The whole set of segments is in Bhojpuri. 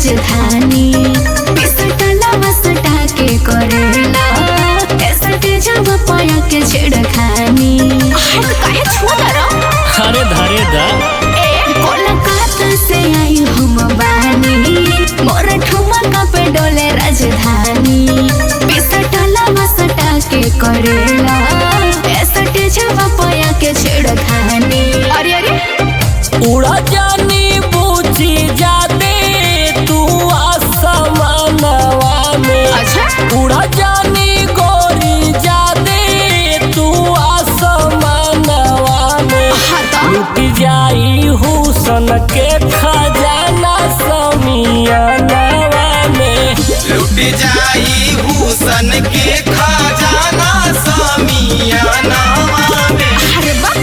राजधानी पिसटला वसटा के करेला ऐसटे जब पाया के छेड़खानी काहे छुआ रो अरे धरे दा कोलकाता से आई हम बानी मोर ठुमका पे डोले राजधानी पिसटला वसटा के करेला ऐसटे जब पाया के छेड़खानी अरे अरे उड़ा जानी बूझी जादे तू आसमानवा में। अच्छा उड़ा जानी गोरी जादे तू आसमानवा में। लुट जाई हुसन के खजाना समियानवा में। लुट जाई हुसन के खजाना समियानवा में। अरे वाह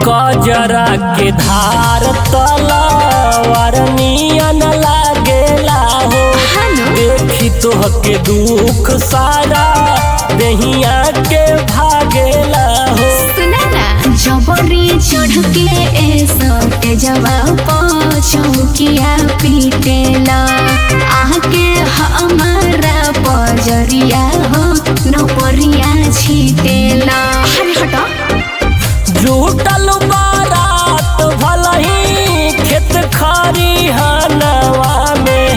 गजरा के धार तलवार नियन लागेला हो। देखी तोहके दुख सारा देहिया के भागेला हो। सुना ना जबरी चढ़ के ऐसटे जवाब चौकिया पीटेला आके हमारा पजरिया हो नौकरिया छीटेला अरे हटा जुटल बारात भलही खेत खरिहानवा में।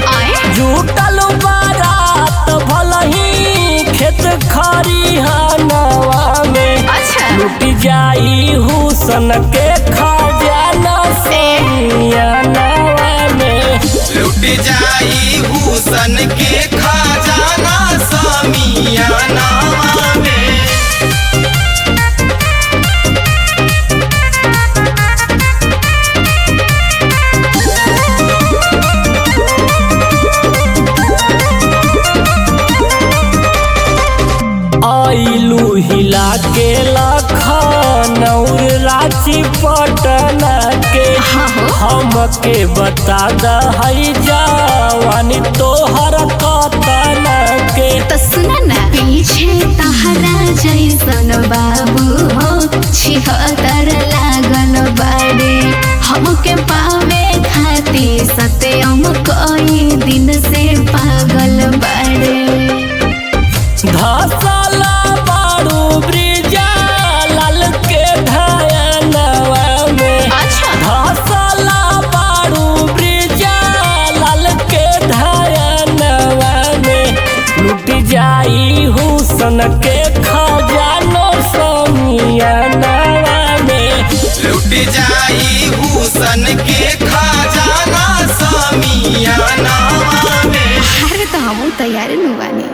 जुटल बारात भलही खेत खरिहानवा में। अच्छा लुट जाई हुसन के खजाना समियानवा में। लुट जाई हुसन के खजाना समियानवा में। आइलू हिला के लखनऊर रांची पटना के। हमके बता दहई जवानी तोहर कतना के। तो सुना ना पीछे तहरा जैसन बाबू हो छिहत्तर लागल बाड़े हमके पावे खाती सत्यम कई दिन से पागल बाड़े धसला बारू ब्रिजा लाल के धयनवा में। धसला बारू ब्रिजा लाल के धयनवा में। लुट जाई हुसन के खजानो समियानवा में। लुट जाई हुसन के खजाना समियानवा में। अरे तो हम तैयार नु बानी।